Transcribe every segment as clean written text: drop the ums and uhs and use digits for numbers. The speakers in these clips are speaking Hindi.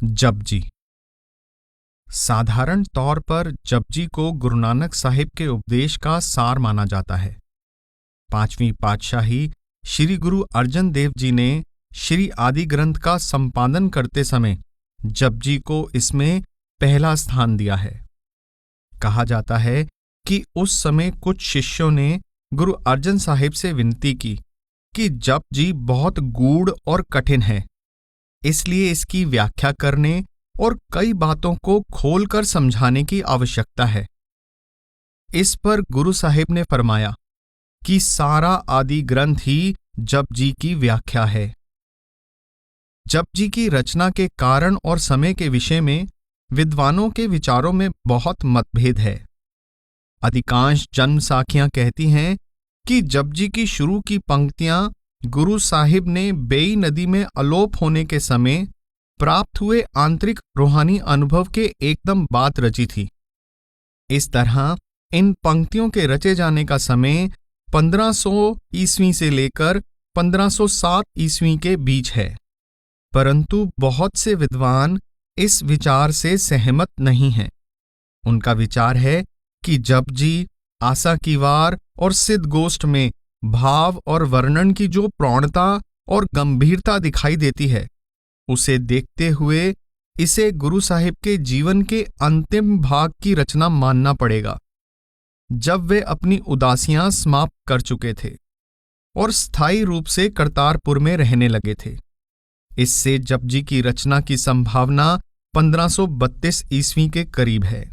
जपजी। साधारण तौर पर जपजी को गुरु नानक साहिब के उपदेश का सार माना जाता है। 5वीं पातशाही श्री गुरु अर्जन देव जी ने श्री आदि ग्रंथ का संपादन करते समय जपजी को इसमें पहला स्थान दिया है। कहा जाता है कि उस समय कुछ शिष्यों ने गुरु अर्जन साहिब से विनती की कि जपजी बहुत गूढ़ और कठिन है, इसलिए इसकी व्याख्या करने और कई बातों को खोलकर समझाने की आवश्यकता है। इस पर गुरु साहिब ने फरमाया कि सारा आदि ग्रंथ ही जपजी की व्याख्या है। जपजी की रचना के कारण और समय के विषय में विद्वानों के विचारों में बहुत मतभेद है। अधिकांश जन्म साखियां कहती हैं कि जपजी की शुरू की पंक्तियां गुरु साहिब ने बेई नदी में अलोप होने के समय प्राप्त हुए आंतरिक रूहानी अनुभव के एकदम बाद रची थी। इस तरह इन पंक्तियों के रचे जाने का समय 1500 ईस्वी से लेकर 1507 ईस्वी के बीच है, परंतु बहुत से विद्वान इस विचार से सहमत नहीं हैं। उनका विचार है कि जपजी आशा की वार और सिद्ध गोष्ठ में भाव और वर्णन की जो प्रौढ़ता और गंभीरता दिखाई देती है, उसे देखते हुए इसे गुरु साहिब के जीवन के अंतिम भाग की रचना मानना पड़ेगा, जब वे अपनी उदासियां समाप्त कर चुके थे और स्थायी रूप से करतारपुर में रहने लगे थे। इससे जपजी की रचना की संभावना 1532 ईस्वी के करीब है।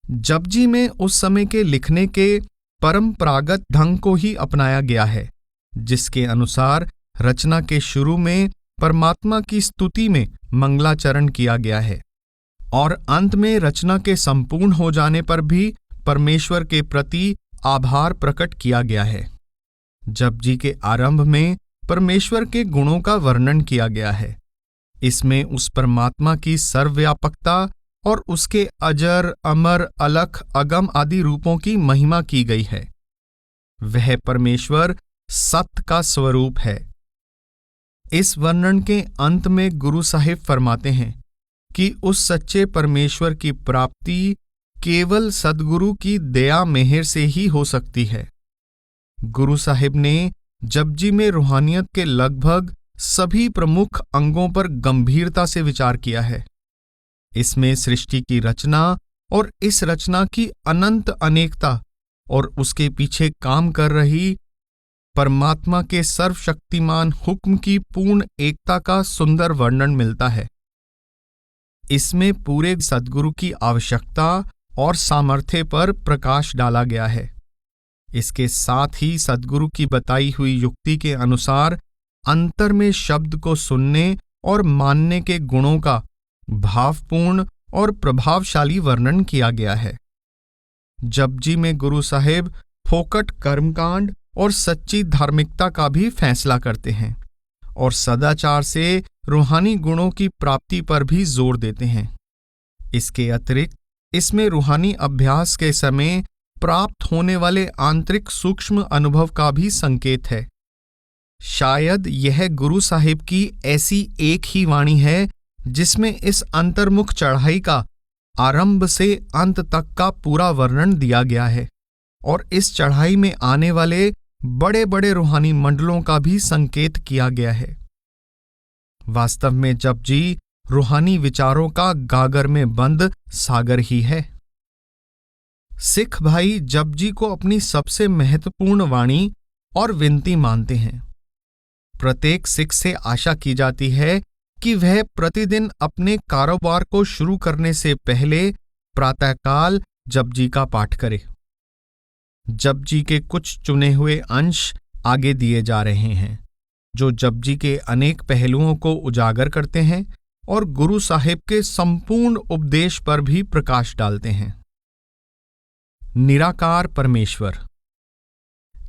जपजी में उस समय के लिखने के परंपरागत ढंग को ही अपनाया गया है, जिसके अनुसार रचना के शुरू में परमात्मा की स्तुति में मंगलाचरण किया गया है और अंत में रचना के संपूर्ण हो जाने पर भी परमेश्वर के प्रति आभार प्रकट किया गया है। जपजी के आरंभ में परमेश्वर के गुणों का वर्णन किया गया है। इसमें उस परमात्मा की सर्वव्यापकता और उसके अजर, अमर, अलख, अगम आदि रूपों की महिमा की गई है। वह परमेश्वर सत्य का स्वरूप है। इस वर्णन के अंत में गुरु साहिब फरमाते हैं कि उस सच्चे परमेश्वर की प्राप्ति केवल सद्गुरु की दया मेहर से ही हो सकती है। गुरु साहिब ने जपजी में रूहानियत के लगभग सभी प्रमुख अंगों पर गंभीरता से विचार किया है। इसमें सृष्टि की रचना और इस रचना की अनंत अनेकता और उसके पीछे काम कर रही परमात्मा के सर्वशक्तिमान हुक्म की पूर्ण एकता का सुंदर वर्णन मिलता है। इसमें पूरे सद्गुरु की आवश्यकता और सामर्थ्य पर प्रकाश डाला गया है। इसके साथ ही सद्गुरु की बताई हुई युक्ति के अनुसार अंतर में शब्द को सुनने और मानने के गुणों का भावपूर्ण और प्रभावशाली वर्णन किया गया है। जपजी में गुरु साहिब फोकट कर्मकांड और सच्ची धार्मिकता का भी फैसला करते हैं और सदाचार से रूहानी गुणों की प्राप्ति पर भी जोर देते हैं। इसके अतिरिक्त इसमें रूहानी अभ्यास के समय प्राप्त होने वाले आंतरिक सूक्ष्म अनुभव का भी संकेत है। शायद यह गुरु साहिब की ऐसी एक ही वाणी है जिसमें इस अंतर्मुख चढ़ाई का आरंभ से अंत तक का पूरा वर्णन दिया गया है और इस चढ़ाई में आने वाले बड़े बड़े रूहानी मंडलों का भी संकेत किया गया है। वास्तव में जपजी रूहानी विचारों का गागर में बंद सागर ही है। सिख भाई जपजी को अपनी सबसे महत्वपूर्ण वाणी और विनती मानते हैं। प्रत्येक सिख से आशा की जाती है कि वह प्रतिदिन अपने कारोबार को शुरू करने से पहले प्रातःकाल जपजी का पाठ करे। जपजी के कुछ चुने हुए अंश आगे दिए जा रहे हैं, जो जपजी के अनेक पहलुओं को उजागर करते हैं और गुरु साहिब के संपूर्ण उपदेश पर भी प्रकाश डालते हैं। निराकार परमेश्वर।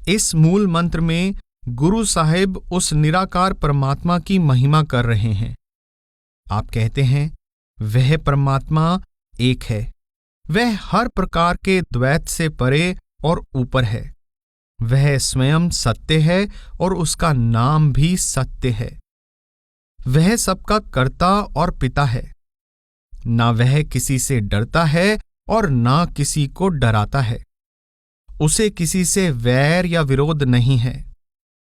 इस मूल मंत्र में गुरु साहिब उस निराकार परमात्मा की महिमा कर रहे हैं। आप कहते हैं, वह परमात्मा एक है, वह हर प्रकार के द्वैत से परे और ऊपर है। वह स्वयं सत्य है और उसका नाम भी सत्य है। वह सबका कर्ता और पिता है। ना वह किसी से डरता है और ना किसी को डराता है। उसे किसी से वैर या विरोध नहीं है।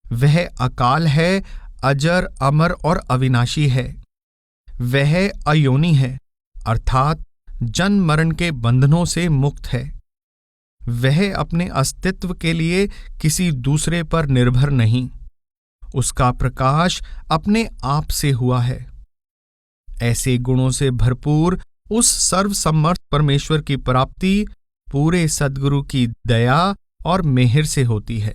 वह अकाल है, अजर, अमर और अविनाशी है। वह अयोनि है, अर्थात जन्म मरण के बंधनों से मुक्त है। वह अपने अस्तित्व के लिए किसी दूसरे पर निर्भर नहीं। उसका प्रकाश अपने आप से हुआ है। ऐसे गुणों से भरपूर उस सर्वसमर्थ परमेश्वर की प्राप्ति पूरे सद्गुरु की दया और मेहर से होती है।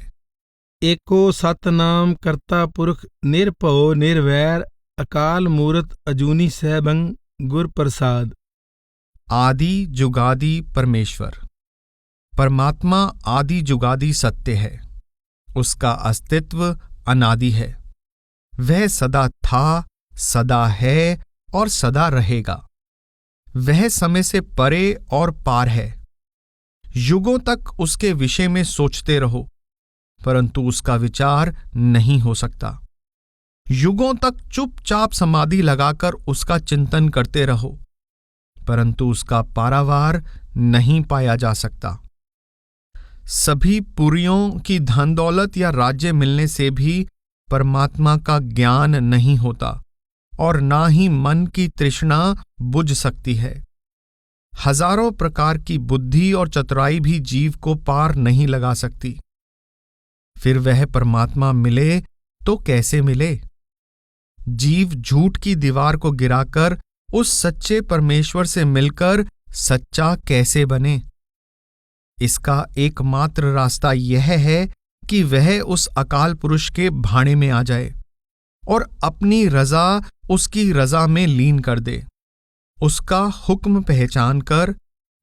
एको सतनाम करता पुरख निरभव निर्वैर अकाल मूरत अजूनी सहबंग गुर प्रसाद। आदि जुगादि परमेश्वर। परमात्मा आदि जुगादि सत्य है। उसका अस्तित्व अनादि है। वह सदा था, सदा है और सदा रहेगा। वह समय से परे और पार है। युगों तक उसके विषय में सोचते रहो, परंतु उसका विचार नहीं हो सकता। युगों तक चुपचाप समाधि लगाकर उसका चिंतन करते रहो, परंतु उसका पारावार नहीं पाया जा सकता। सभी पुरियों की धन दौलत या राज्य मिलने से भी परमात्मा का ज्ञान नहीं होता और ना ही मन की तृष्णा बुझ सकती है। हजारों प्रकार की बुद्धि और चतुराई भी जीव को पार नहीं लगा सकती। फिर वह परमात्मा मिले तो कैसे मिले? जीव झूठ की दीवार को गिराकर उस सच्चे परमेश्वर से मिलकर सच्चा कैसे बने? इसका एकमात्र रास्ता यह है कि वह उस अकाल पुरुष के भाणे में आ जाए और अपनी रजा उसकी रजा में लीन कर दे। उसका हुक्म पहचान कर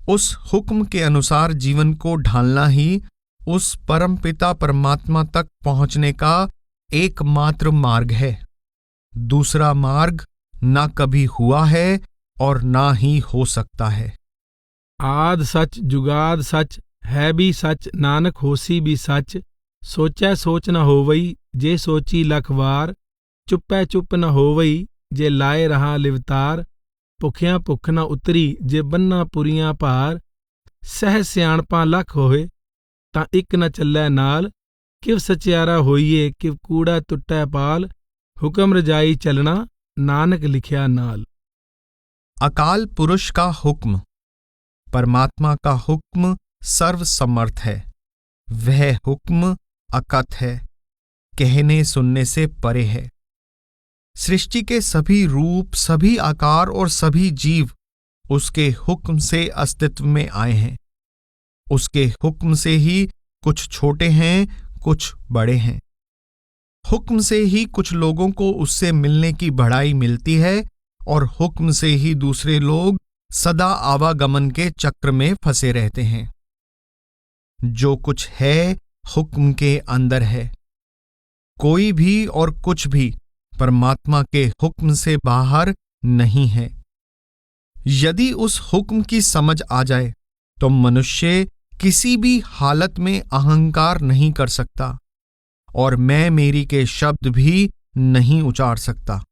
उस हुक्म के अनुसार जीवन को ढालना ही उस परमपिता परमात्मा तक पहुंचने का एकमात्र मार्ग है। दूसरा मार्ग ना कभी हुआ है और ना ही हो सकता है। आद सच जुगाद सच है भी सच नानक होसी भी सच। सोचै सोच न होवई जे सोची लख वार। चुपै चुप न होवई जे लाए रहा लिवतार। भुखिया भुख न उतरी जे बन्ना पुरियां भार। सह सियाणपा लख होए तां इक न चलै नाल। किव सचियारा होइए किव कूड़ा टुटै पाल। हुक्म रजाई चलना नानक लिखिया नाल। अकाल पुरुष का हुक्म। परमात्मा का हुक्म सर्वसमर्थ है। वह हुक्म अकथ है, कहने सुनने से परे है। सृष्टि के सभी रूप, सभी आकार और सभी जीव उसके हुक्म से अस्तित्व में आए हैं। उसके हुक्म से ही कुछ छोटे हैं, कुछ बड़े हैं। हुक्म से ही कुछ लोगों को उससे मिलने की बढ़ाई मिलती है और हुक्म से ही दूसरे लोग सदा आवागमन के चक्र में फंसे रहते हैं। जो कुछ है हुक्म के अंदर है। कोई भी और कुछ भी परमात्मा के हुक्म से बाहर नहीं है। यदि उस हुक्म की समझ आ जाए तो मनुष्य किसी भी हालत में अहंकार नहीं कर सकता और मैं मेरी के शब्द भी नहीं उचार सकता।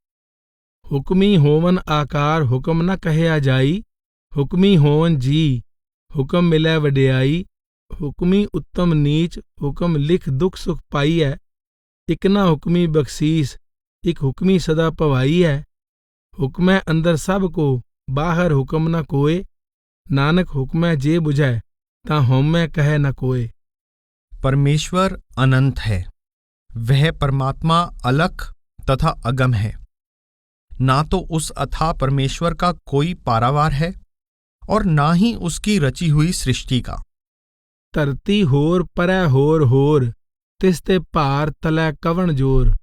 हुक्मी होवन आकार हुक्म न कहया जाई। हुक्मी होवन जी हुक्म मिलै वडियाई। हुक्मी उत्तम नीच हुक्म लिख दुख सुख पाई है। इक ना हुक्मी बख्शीस इक हुक्मी सदा पवाई है। हुक्मै अंदर सब को बाहर हुक्म न कोय। नानक हुक्मै जे बुझै तां होमै कहे न कोय। परमेश्वर अनंत है। वह परमात्मा अलख तथा अगम है। ना तो उस अथाह परमेश्वर का कोई पारावार है और ना ही उसकी रची हुई सृष्टि का। धरती होर परै होर तिसते भार तलै कवन जोर।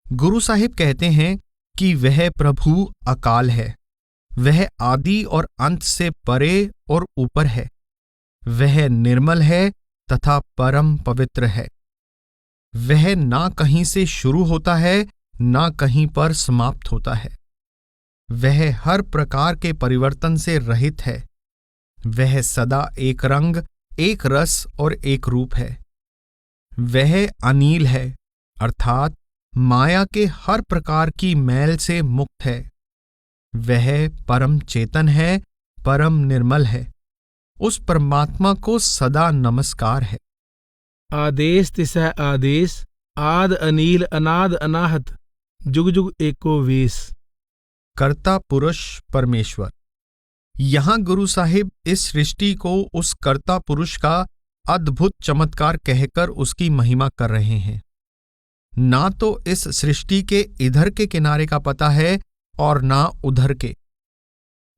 गुरु साहिब कहते हैं कि वह प्रभु अकाल है। वह आदि और अंत से परे और ऊपर है। वह निर्मल है तथा परम पवित्र है। वह ना कहीं से शुरू होता है ना कहीं पर समाप्त होता है। वह हर प्रकार के परिवर्तन से रहित है। वह सदा एक रंग, एक रस और एक रूप है। वह अनील है, अर्थात माया के हर प्रकार की मैल से मुक्त है। वह परम चेतन है, परम निर्मल है। उस परमात्मा को सदा नमस्कार है। आदेश तिसह आदेश, आद अनील अनाद अनाहत, जुग जुग एको वेश। कर्ता पुरुष परमेश्वर। यहाँ गुरु साहिब इस सृष्टि को उस कर्ता पुरुष का अद्भुत चमत्कार कहकर उसकी महिमा कर रहे हैं। ना तो इस सृष्टि के इधर के किनारे का पता है और ना उधर के।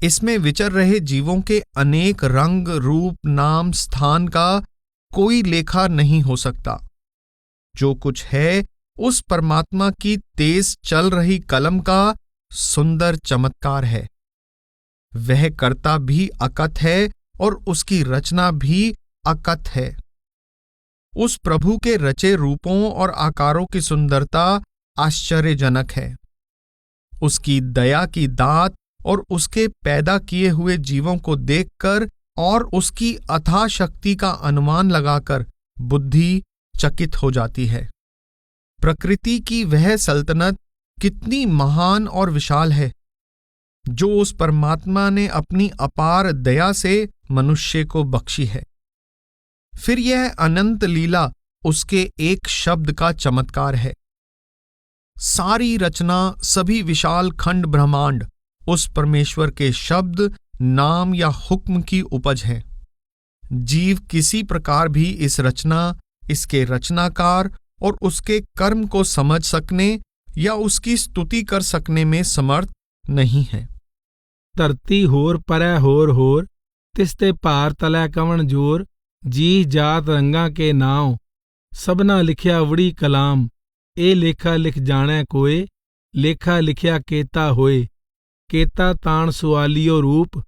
इसमें विचर रहे जीवों के अनेक रंग, रूप, नाम, स्थान का कोई लेखा नहीं हो सकता। जो कुछ है उस परमात्मा की तेज चल रही कलम का सुंदर चमत्कार है। वह कर्ता भी अकथ है और उसकी रचना भी अकथ है। उस प्रभु के रचे रूपों और आकारों की सुंदरता आश्चर्यजनक है। उसकी दया की दात और उसके पैदा किए हुए जीवों को देखकर और उसकी अथाह शक्ति का अनुमान लगाकर बुद्धि चकित हो जाती है। प्रकृति की वह सल्तनत कितनी महान और विशाल है जो उस परमात्मा ने अपनी अपार दया से मनुष्य को बख्शी है। फिर यह अनंत लीला उसके एक शब्द का चमत्कार है। सारी रचना, सभी विशाल खंड ब्रह्मांड उस परमेश्वर के शब्द, नाम या हुक्म की उपज है। जीव किसी प्रकार भी इस रचना, इसके रचनाकार और उसके कर्म को समझ सकने या उसकी स्तुति कर सकने में समर्थ नहीं है। धरती होर परै होर, तिसते पार तलै कवण जोर, जी जात रंगा के नाव, सबना लिखिया वड़ी कलाम, ए लेखा लिख जाणै कोय, लेखा लिखिया केता होए, केता ताण सुआलियो रूप,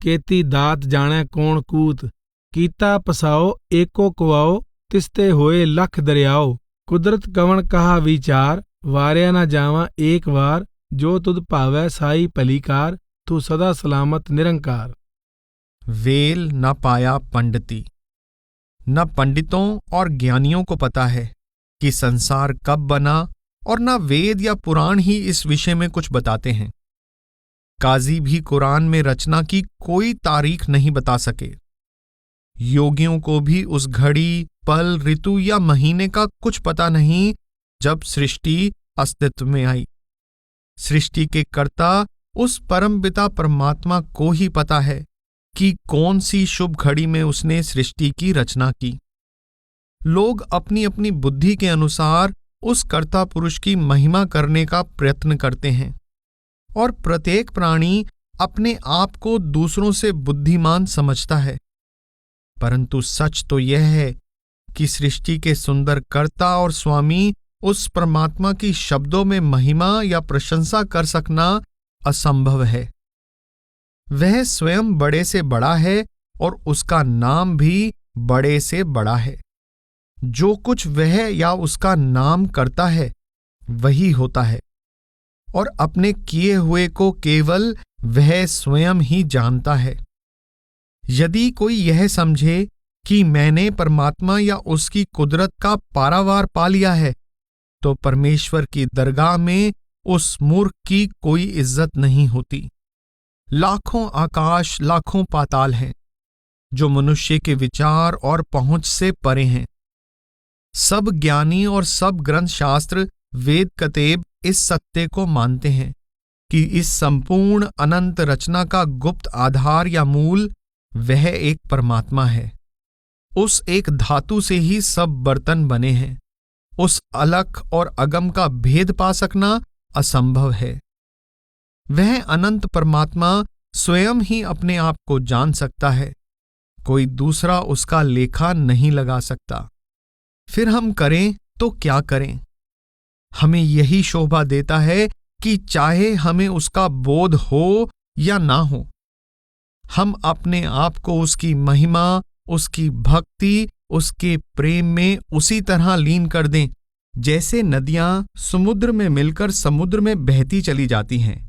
केती दात जाणै कौन कूत, कीता पसाओ एको कुआओ, तिसते होए लख दरियाओ, कुदरत कवण कहा विचार, वार्या न जावा एक वार, जो तुद भावै साई भलीकार, तू सदा सलामत निरंकार। वेल न पाया पंडिती। न पंडितों और ज्ञानियों को पता है कि संसार कब बना और न वेद या पुराण ही इस विषय में कुछ बताते हैं। काजी भी कुरान में रचना की कोई तारीख नहीं बता सके। योगियों को भी उस घड़ी, पल, ऋतु या महीने का कुछ पता नहीं जब सृष्टि अस्तित्व में आई। सृष्टि के कर्ता उस परमपिता परमात्मा को ही पता है कि कौन सी शुभ घड़ी में उसने सृष्टि की रचना की। लोग अपनी अपनी बुद्धि के अनुसार उस कर्ता पुरुष की महिमा करने का प्रयत्न करते हैं और प्रत्येक प्राणी अपने आप को दूसरों से बुद्धिमान समझता है। परंतु सच तो यह है कि सृष्टि के सुंदर कर्ता और स्वामी उस परमात्मा की शब्दों में महिमा या प्रशंसा कर सकना असंभव है। वह स्वयं बड़े से बड़ा है और उसका नाम भी बड़े से बड़ा है। जो कुछ वह या उसका नाम करता है वही होता है और अपने किए हुए को केवल वह स्वयं ही जानता है। यदि कोई यह समझे कि मैंने परमात्मा या उसकी कुदरत का पारावार पा लिया है, तो परमेश्वर की दरगाह में उस मूर्ख की कोई इज्जत नहीं होती। लाखों आकाश, लाखों पाताल हैं जो मनुष्य के विचार और पहुंच से परे हैं। सब ज्ञानी और सब ग्रंथ शास्त्र, वेद कतेब इस सत्य को मानते हैं कि इस संपूर्ण अनंत रचना का गुप्त आधार या मूल वह एक परमात्मा है। उस एक धातु से ही सब बर्तन बने हैं। उस अलख और अगम का भेद पा सकना असंभव है। वह अनंत परमात्मा स्वयं ही अपने आप को जान सकता है। कोई दूसरा उसका लेखा नहीं लगा सकता। फिर हम करें तो क्या करें? हमें यही शोभा देता है कि चाहे हमें उसका बोध हो या ना हो, हम अपने आप को उसकी महिमा, उसकी भक्ति, उसके प्रेम में उसी तरह लीन कर दें जैसे नदियां समुद्र में मिलकर समुद्र में बहती चली जाती हैं।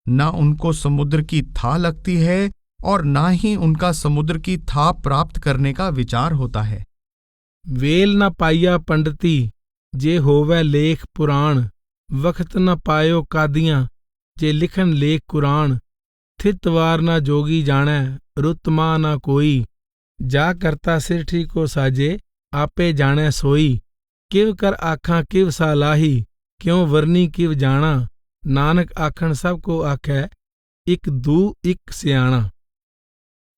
ना उनको समुद्र की था लगती है और ना ही उनका समुद्र की था प्राप्त करने का विचार होता है। वेल न पाइया पंडिती, जे होवै लेख पुराण, वक्त न पायो कादियां जे लिखन लेख कुरान। थितवार न जोगी जाने रुत मां न कोई। जा करता सिरठी को साजे आपे जाने सोई। किव कर आखां किव सालाही क्यों वरनी किव जाना। नानक आखण सब को आखै इक दू इक सियाणा।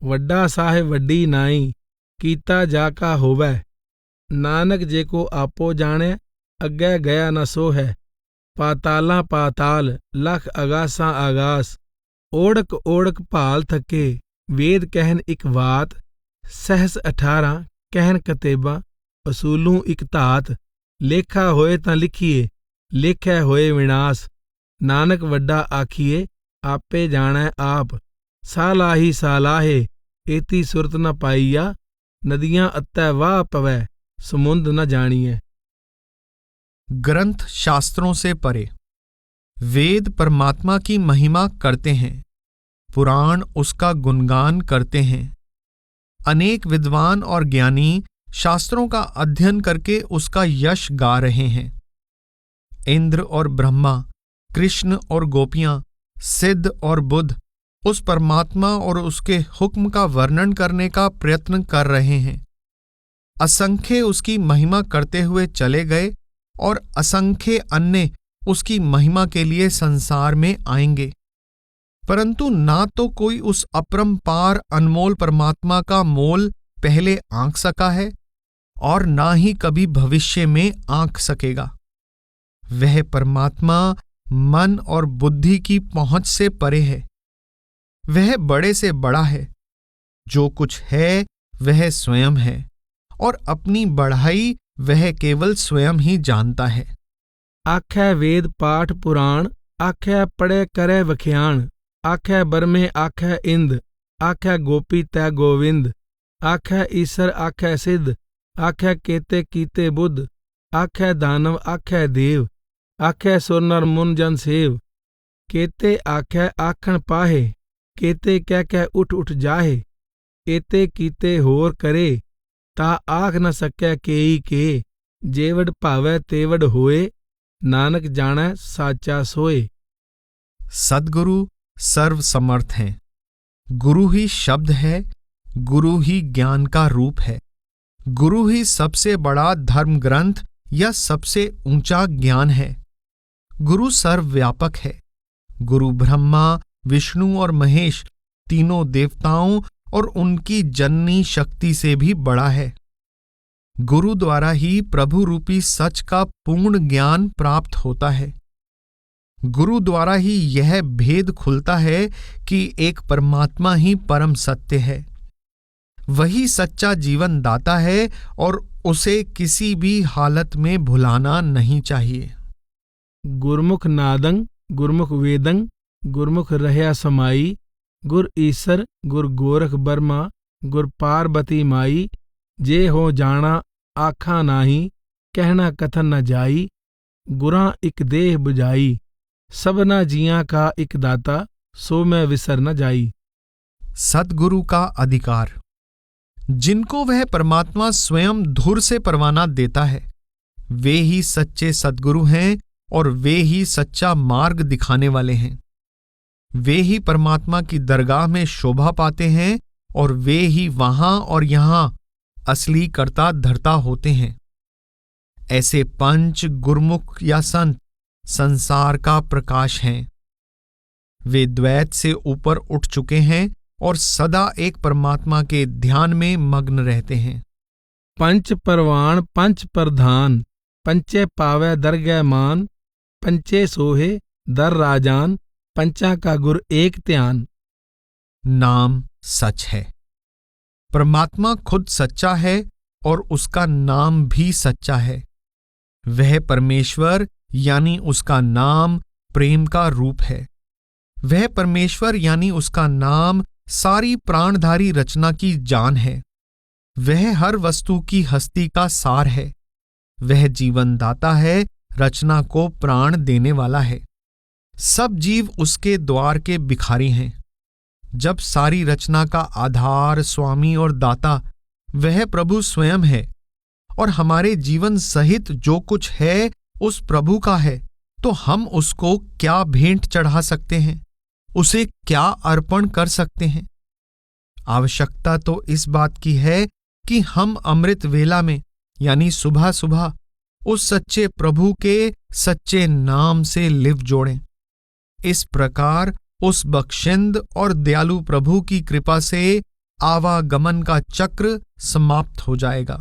वड्डा साहिब वड्डी नाई कीता जाका होवै। नानक जे को आपो जाने अग्गै गया न सो है। पातालां पाताल लख अगासां आगास। ओढ़क ओढ़क भाल थके वेद कहन इक वात। सहस 18 कहन कतेबा असूलूं इक धात। लेखा होए तां लिखिए लेखै होए विनाश। नानक वड्डा आखिए आपे जाणै आप। सालाही सालाहे एती सुरत न पाईया। नदियां अत्तै वाह पवै समुंद न जानिए। ग्रंथ शास्त्रों से परे। वेद परमात्मा की महिमा करते हैं, पुराण उसका गुणगान करते हैं। अनेक विद्वान और ज्ञानी शास्त्रों का अध्ययन करके उसका यश गा रहे हैं। इंद्र और ब्रह्मा, कृष्ण और गोपियां, सिद्ध और बुद्ध उस परमात्मा और उसके हुक्म का वर्णन करने का प्रयत्न कर रहे हैं। असंख्य उसकी महिमा करते हुए चले गए और असंख्य अन्य उसकी महिमा के लिए संसार में आएंगे, परंतु ना तो कोई उस अपरंपार अनमोल परमात्मा का मोल पहले आंक सका है और ना ही कभी भविष्य में आंक सकेगा। वह परमात्मा मन और बुद्धि की पहुंच से परे है। वह बड़े से बड़ा है। जो कुछ है वह स्वयं है और अपनी बढ़ाई वह केवल स्वयं ही जानता है। आखै वेद पाठ पुराण आखै पढ़े करे वख्याण। आखै बरमे आखै इंद आखै गोपी तै गोविंद। आखै ईसर आखै सिद्ध आखै केते कीते बुद्ध। आखै दानव आखै देव आखै सुर नर मुन जन सेव। केते आखै आखण पाहे केते कह कह उठ उठ जाहे। एते कीते होर करे ता आख न सकै केई के। जेवड भावै तेवड होए नानक जाणै साचा सोए। सद्गुरु सर्व समर्थ हैं। गुरु ही शब्द है, गुरु ही ज्ञान का रूप है। गुरु ही सबसे बड़ा धर्म ग्रंथ या सबसे ऊंचा ज्ञान है। गुरु सर्वव्यापक है। गुरु ब्रह्मा, विष्णु और महेश तीनों देवताओं और उनकी जननी शक्ति से भी बड़ा है। गुरु द्वारा ही प्रभु रूपी सच का पूर्ण ज्ञान प्राप्त होता है। गुरु द्वारा ही यह भेद खुलता है कि एक परमात्मा ही परम सत्य है। वही सच्चा जीवन दाता है और उसे किसी भी हालत में भुलाना नहीं चाहिए। गुरमुख नादं गुरमुख वेदं गुरमुख रहया समाई। गुर ईसर गुर गोरख बर्मा गुर पार्वती माई। जे हो जाना आखा नाही कहना कथन न जाई। गुरां इक देह बुझाई सबना जियां का इक दाता सो मैं विसर न जाई। सद्गुरु का अधिकार। जिनको वह परमात्मा स्वयं धुर से परवाना देता है वे ही सच्चे सद्गुरु हैं और वे ही सच्चा मार्ग दिखाने वाले हैं। वे ही परमात्मा की दरगाह में शोभा पाते हैं और वे ही वहां और यहां असली कर्ता धर्ता होते हैं। ऐसे पंच गुरमुख या संत संसार का प्रकाश हैं। वे द्वैत से ऊपर उठ चुके हैं और सदा एक परमात्मा के ध्यान में मग्न रहते हैं। पंच परवान पंच प्रधान पंचे पावै दरगह मान। पंचे सोहे दर राजान पंचा का गुर एक ध्यान। नाम सच है। परमात्मा खुद सच्चा है और उसका नाम भी सच्चा है। वह परमेश्वर यानी उसका नाम प्रेम का रूप है। वह परमेश्वर यानी उसका नाम सारी प्राणधारी रचना की जान है। वह हर वस्तु की हस्ती का सार है। वह जीवन दाता है, रचना को प्राण देने वाला है। सब जीव उसके द्वार के भिखारी हैं। जब सारी रचना का आधार, स्वामी और दाता वह प्रभु स्वयं है और हमारे जीवन सहित जो कुछ है उस प्रभु का है, तो हम उसको क्या भेंट चढ़ा सकते हैं, उसे क्या अर्पण कर सकते हैं? आवश्यकता तो इस बात की है कि हम अमृत वेला में यानी सुबह सुबह उस सच्चे प्रभु के सच्चे नाम से लिव जोड़ें। इस प्रकार उस बख्शिंद और दयालु प्रभु की कृपा से आवागमन का चक्र समाप्त हो जाएगा,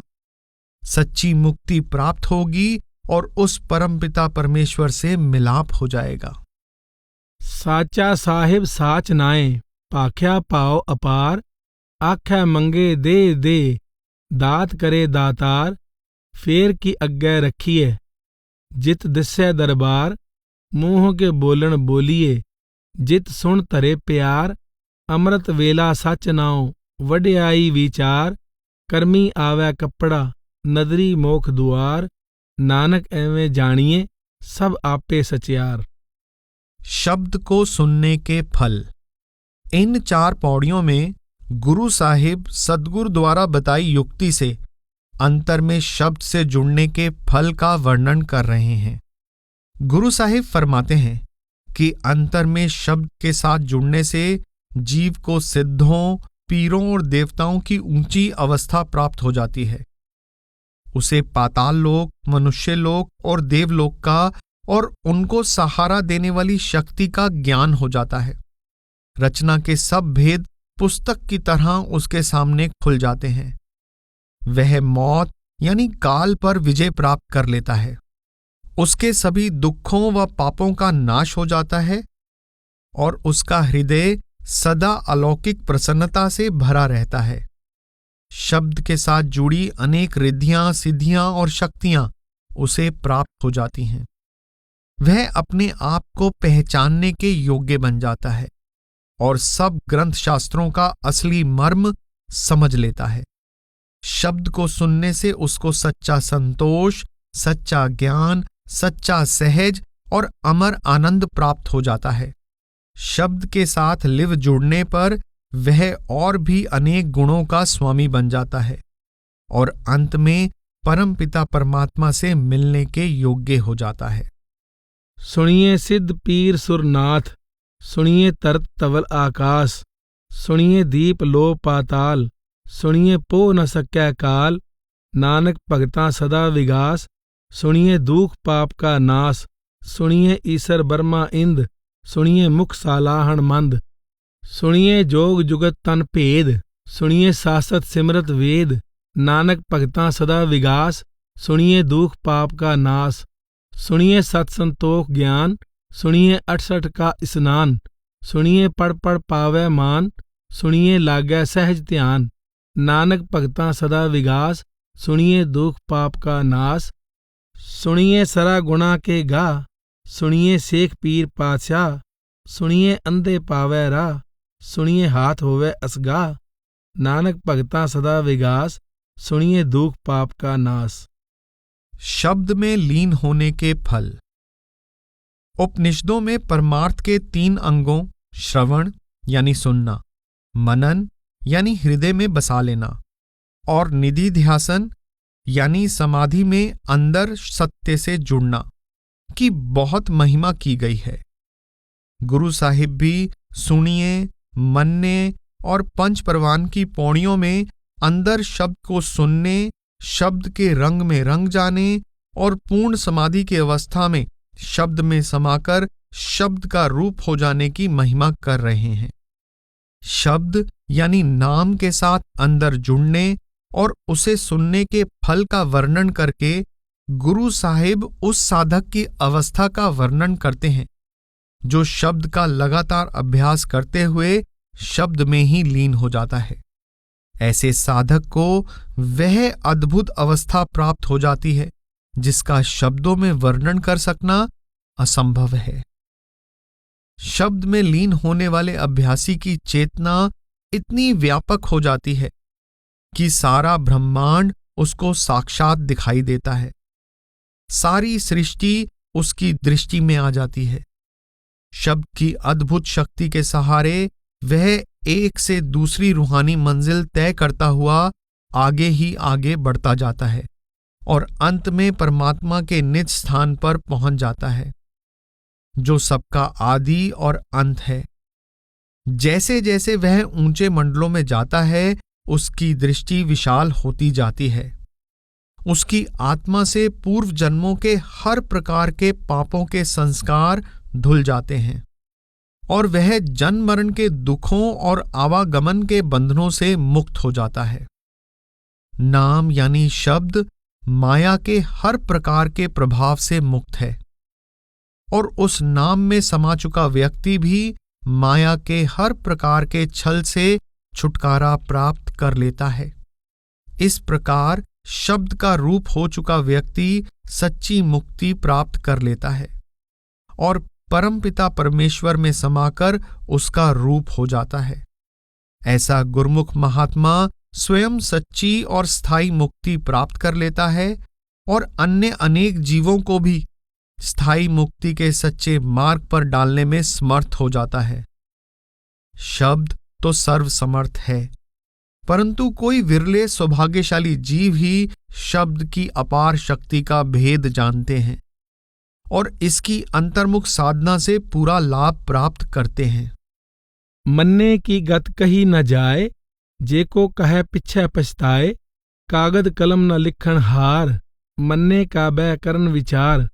सच्ची मुक्ति प्राप्त होगी और उस परमपिता परमेश्वर से मिलाप हो जाएगा। साचा साहिब साच नाए, पाख्या पाओ अपार, आख्या मंगे दे दे, दात करे दातार, फेर की अग्गै रखिए, जित दिसै दरबार, मुंह के बोलन बोलिए, जित सुन तरे प्यार, अमृत वेला सच नाओ, वड्याई विचार, करमी आवे कपड़ा, नदरी मोख दुआर, नानक एवें जानिए, सब आपे सचियार। शब्द को सुनने के फल। इन 4 पौड़ियों में गुरु साहिब सद्गुरु द्वारा बताई युक्ति से अंतर में शब्द से जुड़ने के फल का वर्णन कर रहे हैं। गुरु साहिब फरमाते हैं कि अंतर में शब्द के साथ जुड़ने से जीव को सिद्धों, पीरों और देवताओं की ऊंची अवस्था प्राप्त हो जाती है। उसे पाताल लोक, मनुष्य लोक और देवलोक का और उनको सहारा देने वाली शक्ति का ज्ञान हो जाता है। रचना के सब भेद पुस्तक की तरह उसके सामने खुल जाते हैं। वह मौत यानी काल पर विजय प्राप्त कर लेता है। उसके सभी दुखों व पापों का नाश हो जाता है और उसका हृदय सदा अलौकिक प्रसन्नता से भरा रहता है। शब्द के साथ जुड़ी अनेक रिद्धियां, सिद्धियां और शक्तियां उसे प्राप्त हो जाती हैं। वह अपने आप को पहचानने के योग्य बन जाता है और सब ग्रंथ शास्त्रों का असली मर्म समझ लेता है। शब्द को सुनने से उसको सच्चा संतोष, सच्चा ज्ञान, सच्चा सहज और अमर आनंद प्राप्त हो जाता है। शब्द के साथ लिव जुड़ने पर वह और भी अनेक गुणों का स्वामी बन जाता है और अंत में परमपिता परमात्मा से मिलने के योग्य हो जाता है। सुनिए सिद्ध पीर सुरनाथ, सुनिए तरत तवल आकाश, सुनिए दीप लो पाताल, सुनिए पो न सकै काल, नानक भगतां सदा विगास, सुनिए दुख पाप का नाश, सुनिए ईसर बर्मा इंद, सुनिए मुख सालाहण मंद, सुनिए जोग जुगत तन भेद, सुनिए सासत सिमरत वेद, नानक भगतां सदा विगास, सुनिए दुख पाप का नाश, सुनिए सत संतोख ज्ञान, सुनिए 68 का स्नान, सुनिए पढ़ पढ़ पावै मान, सुनिए लागै सहज ध्यान, नानक भगतां सदा विगास, सुनिए दुख पाप का नाश, सुनिए सरा गुणा के गा, सुनिए शेख पीर पातशाह, सुनिए अंधे पावै राह, सुनिए हाथ होवे असगा, नानक भगतां सदा विगास, सुनिए दुख पाप का नाश। शब्द में लीन होने के फल। उपनिषदों में परमार्थ के 3 अंगों श्रवण यानी सुनना, मनन यानी हृदय में बसा लेना और निधिध्यासन यानी समाधि में अंदर सत्य से जुड़ना की बहुत महिमा की गई है। गुरु साहिब भी सुनिए, मनने और पंच परवान की पौड़ियों में अंदर शब्द को सुनने, शब्द के रंग में रंग जाने और पूर्ण समाधि की अवस्था में शब्द में समाकर शब्द का रूप हो जाने की महिमा कर रहे हैं। शब्द यानी नाम के साथ अंदर जुड़ने और उसे सुनने के फल का वर्णन करके गुरु साहिब उस साधक की अवस्था का वर्णन करते हैं जो शब्द का लगातार अभ्यास करते हुए शब्द में ही लीन हो जाता है। ऐसे साधक को वह अद्भुत अवस्था प्राप्त हो जाती है जिसका शब्दों में वर्णन कर सकना असंभव है। शब्द में लीन होने वाले अभ्यासी की चेतना इतनी व्यापक हो जाती है कि सारा ब्रह्मांड उसको साक्षात दिखाई देता है। सारी सृष्टि उसकी दृष्टि में आ जाती है। शब्द की अद्भुत शक्ति के सहारे वह एक से दूसरी रूहानी मंजिल तय करता हुआ आगे ही आगे बढ़ता जाता है और अंत में परमात्मा के निज स्थान पर पहुंच जाता है। जो सबका आदि और अंत है। जैसे जैसे वह ऊंचे मंडलों में जाता है, उसकी दृष्टि विशाल होती जाती है। उसकी आत्मा से पूर्व जन्मों के हर प्रकार के पापों के संस्कार धुल जाते हैं और वह जन्म मरण के दुखों और आवागमन के बंधनों से मुक्त हो जाता है। नाम यानी शब्द माया के हर प्रकार के प्रभाव से मुक्त है और उस नाम में समा चुका व्यक्ति भी माया के हर प्रकार के छल से छुटकारा प्राप्त कर लेता है। इस प्रकार शब्द का रूप हो चुका व्यक्ति सच्ची मुक्ति प्राप्त कर लेता है और परमपिता परमेश्वर में समाकर उसका रूप हो जाता है। ऐसा गुरमुख महात्मा स्वयं सच्ची और स्थायी मुक्ति प्राप्त कर लेता है और अन्य अनेक जीवों को भी स्थायी मुक्ति के सच्चे मार्ग पर डालने में समर्थ हो जाता है। शब्द तो सर्वसमर्थ है, परंतु कोई विरले सौभाग्यशाली जीव ही शब्द की अपार शक्ति का भेद जानते हैं और इसकी अंतर्मुख साधना से पूरा लाभ प्राप्त करते हैं। मन्ने की गत कही न जाए, जे को कहे पिछे पछताए। कागद कलम न लिखण हार, मन्ने का बै करन विचार।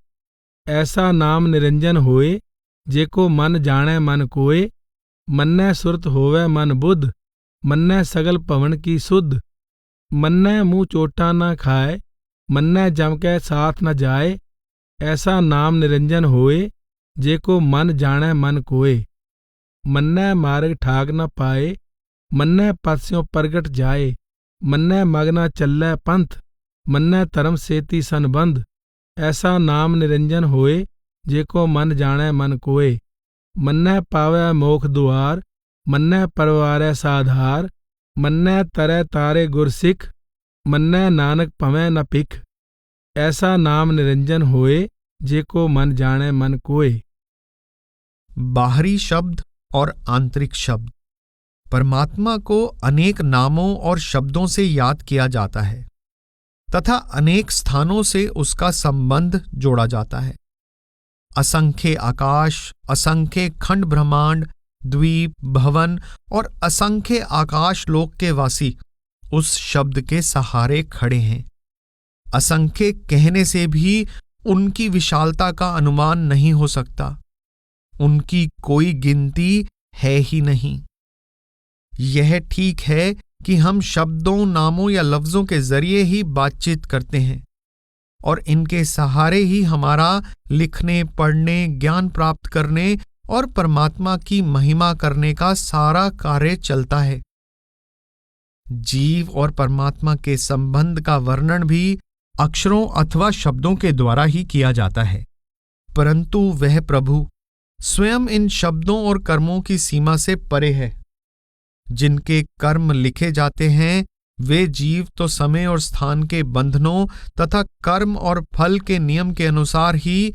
ऐसा नाम निरंजन होए, जे को मन जाने मन कोय। मन्ने सुरत होवे मन बुद्ध, मन्ने सगल पवन की सुध। मन्ने मुँह चोटा न खाए, मन्ने जम के साथ न जाए। ऐसा नाम निरंजन होए, जे को मन जाने मन कोय। मन्ने मार्ग ठाक न पाए, मन्ने पथ स्यों प्रगट जाए। मन्ने मगना चल्लै पंथ, मन्ने धर्म सेती संबंध। ऐसा नाम निरंजन होए, जे को मन जाने मन कोय। मन्ने पावै मोख दुआर, मन्ने परवारै साधार। मन्ने तरै तारे गुरसिख, मन्ने नानक पवै न पिख। ऐसा नाम निरंजन होए, जे को मन जाने मन कोय। बाहरी शब्द और आंतरिक शब्द। परमात्मा को अनेक नामों और शब्दों से याद किया जाता है तथा अनेक स्थानों से उसका संबंध जोड़ा जाता है। असंख्य आकाश, असंख्य खंड ब्रह्मांड, द्वीप, भवन और असंख्य आकाश लोक के वासी उस शब्द के सहारे खड़े हैं। असंख्य कहने से भी उनकी विशालता का अनुमान नहीं हो सकता। उनकी कोई गिनती है ही नहीं। यह ठीक है कि हम शब्दों, नामों या लफ्जों के जरिए ही बातचीत करते हैं और इनके सहारे ही हमारा लिखने, पढ़ने, ज्ञान प्राप्त करने और परमात्मा की महिमा करने का सारा कार्य चलता है। जीव और परमात्मा के संबंध का वर्णन भी अक्षरों अथवा शब्दों के द्वारा ही किया जाता है, परंतु वह प्रभु स्वयं इन शब्दों और कर्मों की सीमा से परे है। जिनके कर्म लिखे जाते हैं वे जीव तो समय और स्थान के बंधनों तथा कर्म और फल के नियम के अनुसार ही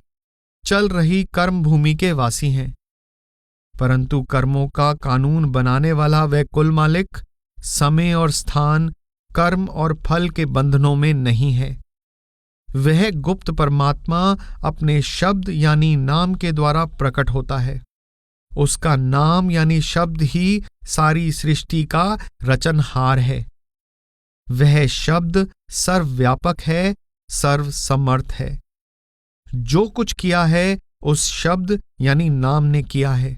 चल रही कर्म भूमि के वासी हैं, परंतु कर्मों का कानून बनाने वाला वह कुल मालिक समय और स्थान, कर्म और फल के बंधनों में नहीं है। वह गुप्त परमात्मा अपने शब्द यानी नाम के द्वारा प्रकट होता है। उसका नाम यानी शब्द ही सारी सृष्टि का रचनहार है। वह शब्द सर्वव्यापक है, सर्वसमर्थ है। जो कुछ किया है उस शब्द यानी नाम ने किया है।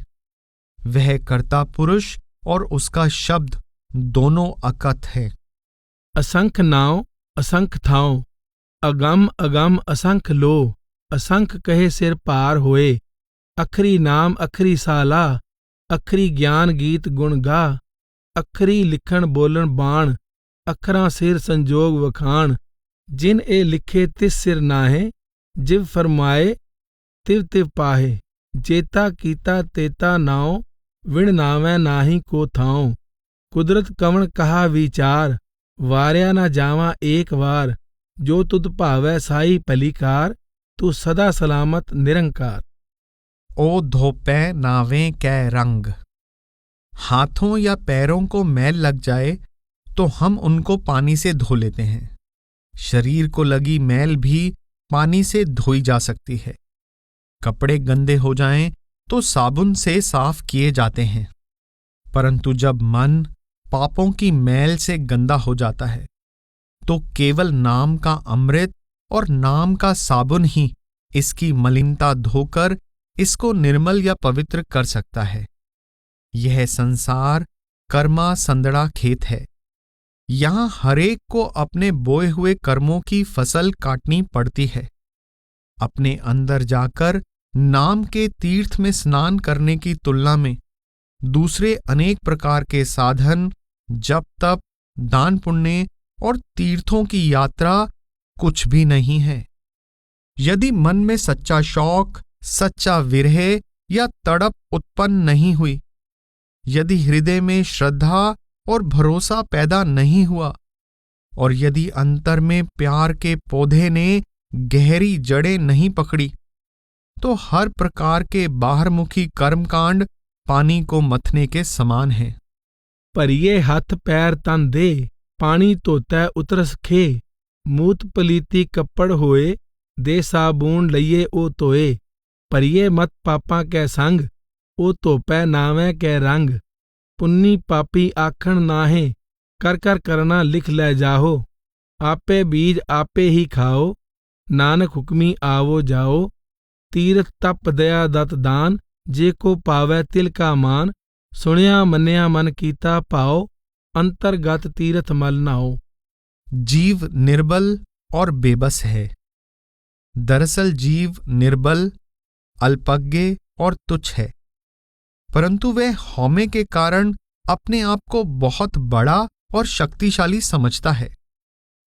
वह कर्ता पुरुष और उसका शब्द दोनों अकथ है। असंख नाव असंख थाव, अगम अगम असंख लो। असंख कहे सिर पार होए, अखरी नाम अखरी साला। अखरी ज्ञान गीत गुण गा, अखरी लिखण बोलन बाण। अखरां सिर संजोग वखाण, जिन ए लिखे तिस सिर नाहे। जिव फरमाए तिव तिव पाहे, जेता कीता तेता नाव। विण नावै नाही को थाव, कुदरत कवण कहा विचार। वार्या ना जावा एक बार, जो तुद भावै साई पलीकार। तू सदा सलामत निरंकार। ओ धोपै नावें कै रंग। हाथों या पैरों को मैल लग जाए तो हम उनको पानी से धो लेते हैं। शरीर को लगी मैल भी पानी से धोई जा सकती है। कपड़े गंदे हो जाएं तो साबुन से साफ किए जाते हैं, परंतु जब मन पापों की मैल से गंदा हो जाता है तो केवल नाम का अमृत और नाम का साबुन ही इसकी मलिनता धोकर इसको निर्मल या पवित्र कर सकता है। यह संसार कर्मा संदड़ा खेत है। यहां हरेक को अपने बोए हुए कर्मों की फसल काटनी पड़ती है। अपने अंदर जाकर नाम के तीर्थ में स्नान करने की तुलना में दूसरे अनेक प्रकार के साधन, जप तप, दान पुण्य और तीर्थों की यात्रा कुछ भी नहीं है। यदि मन में सच्चा शौक, सच्चा विरह या तड़प उत्पन्न नहीं हुई, यदि हृदय में श्रद्धा और भरोसा पैदा नहीं हुआ और यदि अंतर में प्यार के पौधे ने गहरी जड़ें नहीं पकड़ी, तो हर प्रकार के बाहरमुखी कर्मकांड पानी को मथने के समान है। ਭਰੀਏ ਹੱਥ ਪੈਰ ਤਨ ਦੇ ਪਾਣੀ ਧੋਤੈ ਉਤਰਸ ਖੇ ਮੂਤ ਪਲੀਤੀ ਕੱਪੜ ਹੋਏ ਦੇ ਸਾਬੂਨ ਲਈਏ ਉਹ ਧੋਏ ਭਰੀਏ ਮਤ ਪਾਪਾਂ ਕੈ ਸੰਗ ਉਹ ਧੋਪੈ ਨਾਵੇਂ ਕੈ ਰੰਗ ਪੁੰਨੀ ਪਾਪੀ ਆਖਣ ਨਾਹੇ ਕਰ ਕਰ ਕਰਨਾ ਲਿਖ ਲੈ ਜਾਹੋ ਆਪੇ ਬੀਜ ਆਪੇ ਹੀ ਖਾਓ ਨਾਨਕ ਹੁਕਮੀ ਆਵੋ ਜਾਓ ਤੀਰਥ ਤਪ ਦਇਆ ਦਤ ਦਾਨ ਜੇ ਕੋ ਪਾਵੈ ਤਿਲ ਕਾ ਮਾਨ सुनिया मन्या मन कीता पाओ अंतर्गत तीर्थ मल नाओ। जीव निर्बल और बेबस है। दरअसल जीव निर्बल, अल्पज्ञ और तुच्छ है, परंतु वह हौमे के कारण अपने आप को बहुत बड़ा और शक्तिशाली समझता है।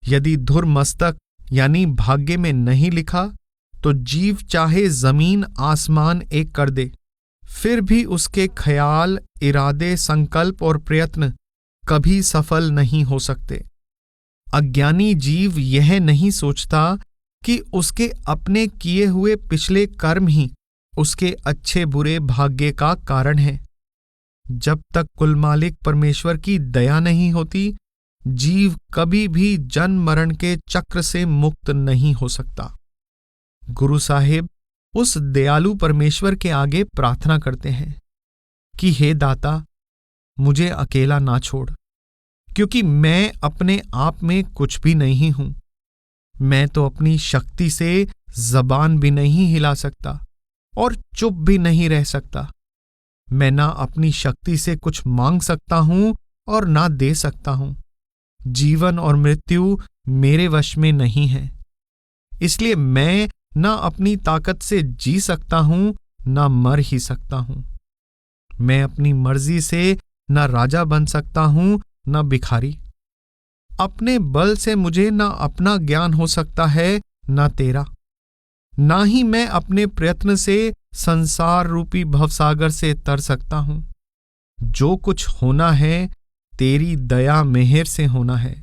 यदि धुर मस्तक यानी भाग्य में नहीं लिखा तो जीव चाहे जमीन आसमान एक कर दे, फिर भी उसके ख्याल, इरादे, संकल्प और प्रयत्न कभी सफल नहीं हो सकते। अज्ञानी जीव यह नहीं सोचता कि उसके अपने किए हुए पिछले कर्म ही उसके अच्छे बुरे भाग्य का कारण है। जब तक कुल मालिक परमेश्वर की दया नहीं होती, जीव कभी भी जन्म मरण के चक्र से मुक्त नहीं हो सकता। गुरु साहिब उस दयालु परमेश्वर के आगे प्रार्थना करते हैं कि हे दाता, मुझे अकेला ना छोड़, क्योंकि मैं अपने आप में कुछ भी नहीं हूं। मैं तो अपनी शक्ति से जबान भी नहीं हिला सकता और चुप भी नहीं रह सकता। मैं ना अपनी शक्ति से कुछ मांग सकता हूं और ना दे सकता हूं। जीवन और मृत्यु मेरे वश में नहीं है, इसलिए मैं ना अपनी ताकत से जी सकता हूं, ना मर ही सकता हूं। मैं अपनी मर्जी से ना राजा बन सकता हूं, ना भिखारी। अपने बल से मुझे ना अपना ज्ञान हो सकता है, ना तेरा। ना ही मैं अपने प्रयत्न से संसार रूपी भवसागर से तर सकता हूं। जो कुछ होना है तेरी दया मेहर से होना है।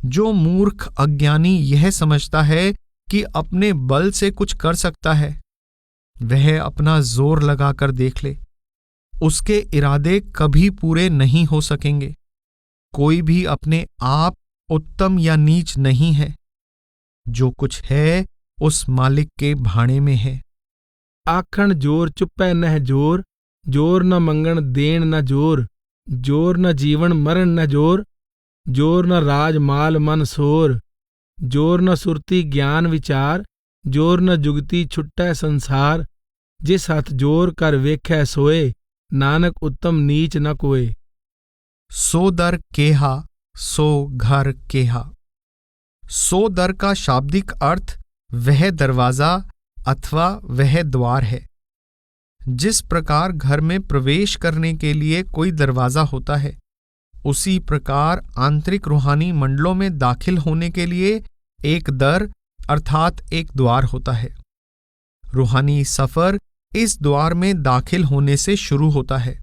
जो मूर्ख अज्ञानी यह समझता है कि अपने बल से कुछ कर सकता है, वह अपना जोर लगाकर देख ले, उसके इरादे कभी पूरे नहीं हो सकेंगे। कोई भी अपने आप उत्तम या नीच नहीं है। जो कुछ है उस मालिक के भाणे में है। आखण जोर चुप्पै नह जोर, जोर न मंगण देण न जोर, जोर न जीवन मरण न जोर, जोर न राज माल मन सोर, जोर न सुरती ज्ञान विचार, जोर न जुगती छुट्टै संसार, जिस हथ जोर कर वेखै सोए, नानक उत्तम नीच न कोय। सो दर केहा सो घर केहा। सो दर का शाब्दिक अर्थ वह दरवाजा अथवा वह द्वार है। जिस प्रकार घर में प्रवेश करने के लिए कोई दरवाजा होता है, उसी प्रकार आंतरिक रूहानी मंडलों में दाखिल होने के लिए एक दर अर्थात एक द्वार होता है। रूहानी सफर इस द्वार में दाखिल होने से शुरू होता है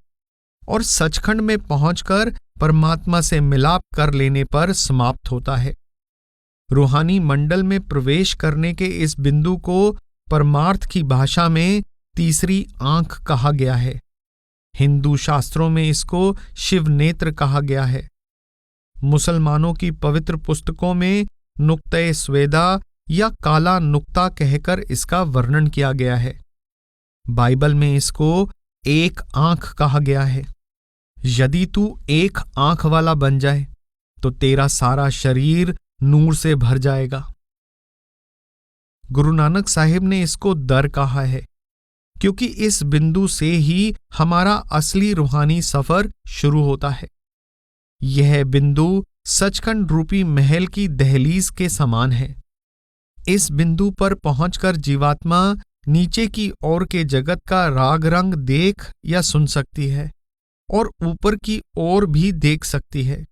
और सचखंड में पहुंचकर परमात्मा से मिलाप कर लेने पर समाप्त होता है। रूहानी मंडल में प्रवेश करने के इस बिंदु को परमार्थ की भाषा में तीसरी आंख कहा गया है। हिंदू शास्त्रों में इसको शिव नेत्र कहा गया है। मुसलमानों की पवित्र पुस्तकों में नुक्ते स्वेदा या काला नुक्ता कहकर इसका वर्णन किया गया है। बाइबल में इसको एक आंख कहा गया है। यदि तू एक आंख वाला बन जाए तो तेरा सारा शरीर नूर से भर जाएगा। गुरु नानक साहिब ने इसको दर कहा है, क्योंकि इस बिंदु से ही हमारा असली रूहानी सफर शुरू होता है। यह बिंदु सचखंड रूपी महल की दहलीज के समान है। इस बिंदु पर पहुंचकर जीवात्मा नीचे की ओर के जगत का राग रंग देख या सुन सकती है और ऊपर की ओर भी देख सकती है।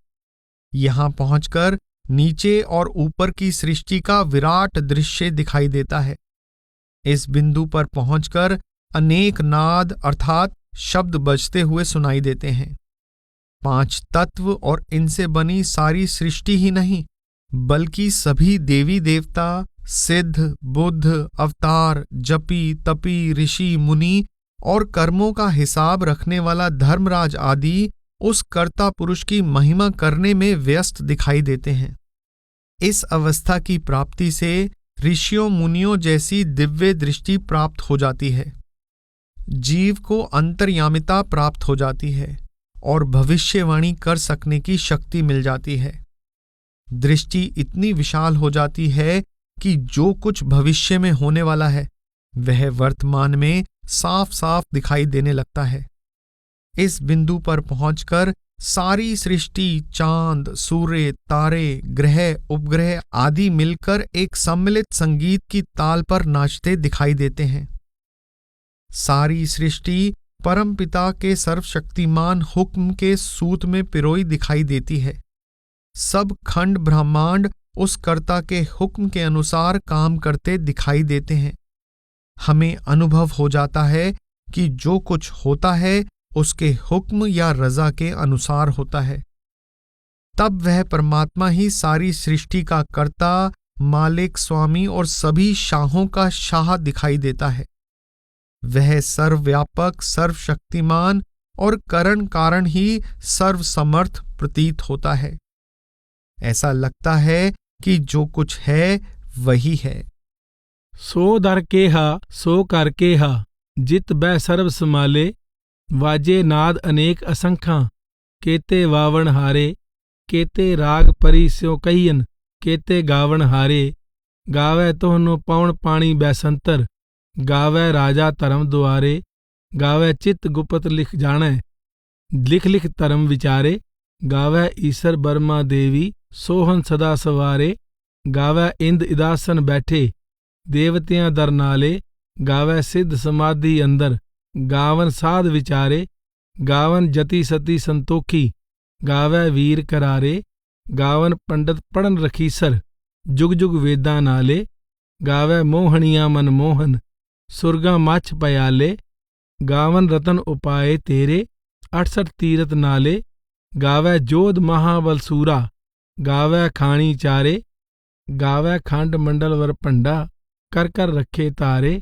यहां पहुंचकर नीचे और ऊपर की सृष्टि का विराट दृश्य दिखाई देता है। इस बिंदु पर पहुंचकर अनेक नाद अर्थात शब्द बजते हुए सुनाई देते हैं। 5 तत्व और इनसे बनी सारी सृष्टि ही नहीं, बल्कि सभी देवी देवता, सिद्ध, बुद्ध, अवतार, जपी, तपी, ऋषि, मुनि और कर्मों का हिसाब रखने वाला धर्मराज आदि उस कर्ता पुरुष की महिमा करने में व्यस्त दिखाई देते हैं। इस अवस्था की प्राप्ति से ऋषियों मुनियों जैसी दिव्य दृष्टि प्राप्त हो जाती है। जीव को अंतर्यामिता प्राप्त हो जाती है और भविष्यवाणी कर सकने की शक्ति मिल जाती है। दृष्टि इतनी विशाल हो जाती है कि जो कुछ भविष्य में होने वाला है वह वर्तमान में साफ साफ दिखाई देने लगता है। इस बिंदु पर पहुंचकर सारी सृष्टि, चांद, सूर्य, तारे, ग्रह, उपग्रह आदि मिलकर एक सम्मिलित संगीत की ताल पर नाचते दिखाई देते हैं। सारी सृष्टि परमपिता के सर्वशक्तिमान हुक्म के सूत में पिरोई दिखाई देती है। सब खंड ब्रह्मांड उस कर्ता के हुक्म के अनुसार काम करते दिखाई देते हैं। हमें अनुभव हो जाता है कि जो कुछ होता है उसके हुक्म या रजा के अनुसार होता है। तब वह परमात्मा ही सारी सृष्टि का कर्ता, मालिक, स्वामी और सभी शाहों का शाह दिखाई देता है। वह सर्वव्यापक, सर्वशक्तिमान और करण कारण ही सर्वसमर्थ प्रतीत होता है। ऐसा लगता है कि जो कुछ है वही है। सो दर केहा सो कर केहा, जित बै सर्व समाले, वाजे नाद अनेक असंख्या, केते वावण हारे, केते राग परी स्यो कहियन, केते गावण हारे, गावै तोहनो पौण पाणी बैसंतर, गावै राजा धर्म दुआरे, गावै चित गुपत लिख जाणै, लिख लिख धर्म विचारे, गावै ईसर बर्मा देवी सोहन सदा सवारे, गावै इंद इदासन बैठे, देवतियां दर नाले, गावै सिद्ध समाधि अंदर, गावन साध विचारे, गावन जति सती संतोखी, गावै वीर करारे, गावन पंडित पढ़न रखीसर, जुग जुग वेदा नाले, गावै मोहनिया मन मोहन, सुरगा मछ पयाले, गावन रतन उपाय तेरे, 68 तीरथ नाले, गावै जोध महाबल सूरा, गावै खाणी चारे, गावै खंड मंडल वर भंडा, कर कर रखे तारे,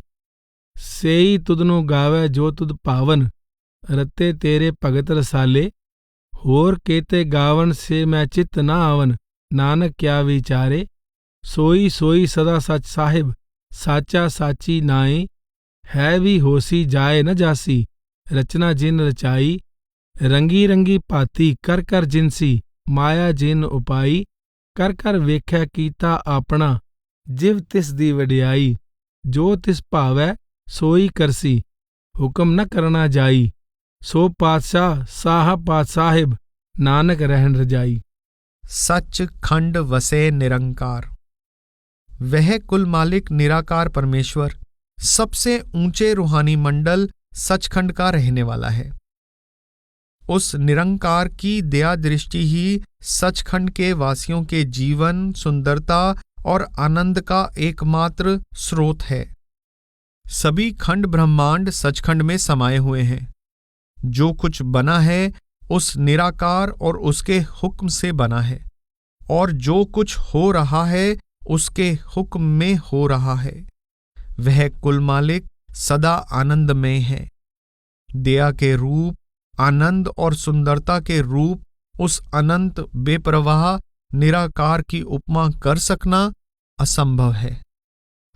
सेई तुदनो गावै जो तुद पावन, रते तेरे भगत रसाले, होर केते गावन से मैं चित ना आवन, नानक क्या विचारे, सोई सोई सदा सच साहिब, साचा साची नाई, है भी होसी जाए न जासी, रचना जिन रचाई, रंगी रंगी भाती कर कर जिनसी, माया जिन उपाई, कर कर वेख्या कीता आपना, जिव तिस दी वडियाई, जो तिस भावै सोई करसी, हुक्म न करना जाई, सो पातशाह साहब पात साहिब, नानक रहन रजाई। सच खंड वसे निरंकार। वह कुल मालिक निराकार परमेश्वर सबसे ऊंचे रूहानी मंडल सचखंड का रहने वाला है। उस निरंकार की दया दृष्टि ही सचखंड के वासियों के जीवन, सुंदरता और आनंद का एकमात्र स्रोत है। सभी खंड ब्रह्मांड सचखंड में समाये हुए हैं। जो कुछ बना है उस निराकार और उसके हुक्म से बना है, और जो कुछ हो रहा है उसके हुक्म में हो रहा है। वह कुल मालिक सदा आनंदमय है। दया के रूप, आनंद और सुंदरता के रूप उस अनंत बेप्रवाह निराकार की उपमा कर सकना असंभव है।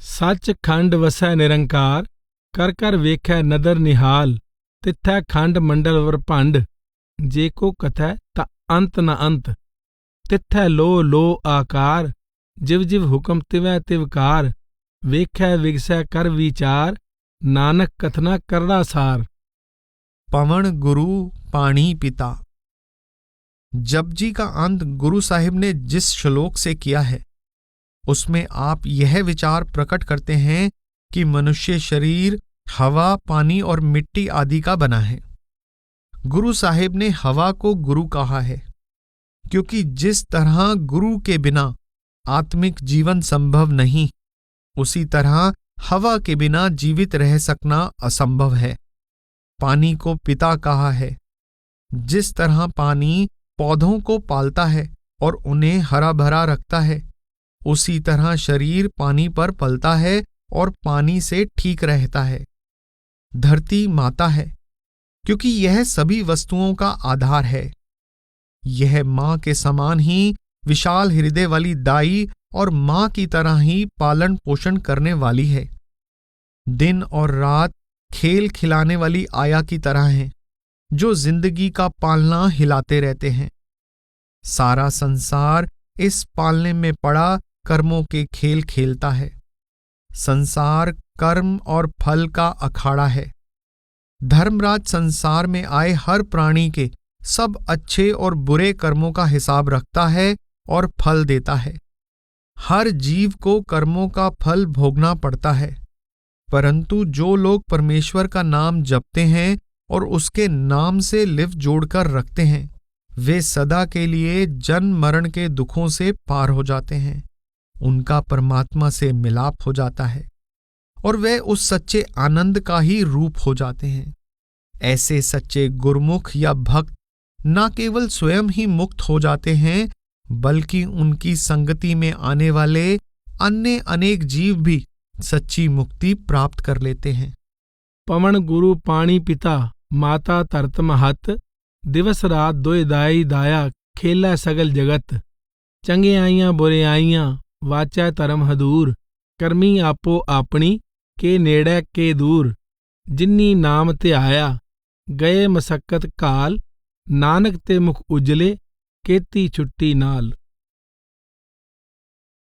सच खंड वसै निरंकार, ਕਰ ਕਰ ਵੇਖੈ ਨਦਰ ਨਿਹਾਲ, ਤਿੱਥੈ ਖੰਡ ਮੰਡਲ ਵਰਭੰਡ, ਜੇ ਕੋ ਕਥੈ ਤਾਂ ਅੰਤ ਨ ਅੰਤ, ਤਿੱਥੈ ਲੋ ਲੋ ਆਕਾਰ, ਜਿਵ ਜਿਵ ਹੁਕਮ ਤਿਵੈ ਤਿਵਕਾਰ, ਵੇਖੈ ਵਿਗਸੈ ਕਰ ਵਿਚਾਰ, नानक कथना करड़ा सार। पवन गुरु पाणी पिता। जपजी का अंत गुरु साहिब ने जिस श्लोक से किया है उसमें आप यह विचार प्रकट करते हैं कि मनुष्य शरीर हवा, पानी और मिट्टी आदि का बना है। गुरु साहिब ने हवा को गुरु कहा है क्योंकि जिस तरह गुरु के बिना आत्मिक जीवन संभव नहीं, उसी तरह हवा के बिना जीवित रह सकना असंभव है। पानी को पिता कहा है। जिस तरह पानी पौधों को पालता है और उन्हें हरा भरा रखता है, उसी तरह शरीर पानी पर पलता है और पानी से ठीक रहता है। धरती माता है क्योंकि यह सभी वस्तुओं का आधार है। यह मां के समान ही विशाल हृदय वाली दाई और मां की तरह ही पालन पोषण करने वाली है। दिन और रात खेल खिलाने वाली आया की तरह हैं, जो जिंदगी का पालना हिलाते रहते हैं। सारा संसार इस पालने में पड़ा कर्मों के खेल खेलता है। संसार कर्म और फल का अखाड़ा है। धर्मराज संसार में आए हर प्राणी के सब अच्छे और बुरे कर्मों का हिसाब रखता है और फल देता है। हर जीव को कर्मों का फल भोगना पड़ता है, परंतु जो लोग परमेश्वर का नाम जपते हैं और उसके नाम से लिव जोड़कर रखते हैं, वे सदा के लिए जन्म मरण के दुखों से पार हो जाते हैं। उनका परमात्मा से मिलाप हो जाता है और वे उस सच्चे आनंद का ही रूप हो जाते हैं। ऐसे सच्चे गुरमुख या भक्त न केवल स्वयं ही मुक्त हो जाते हैं, बल्कि उनकी संगति में आने वाले अन्य अनेक जीव भी सच्ची मुक्ति प्राप्त कर लेते हैं। पवन गुरु पाणी पिता, माता धरत महत, दिवस रात दोय दाई दाया, खेलै सगल जगत, चंगे आइयां बुरे आइयां, वाचै धर्म हदूर, करमी आपो आपनी, के नेड़ै के दूर, जिन्नी नाम ध्याया, गए मसक्कत काल, नानक ते मुख उजले, केती छुट्टी नाल।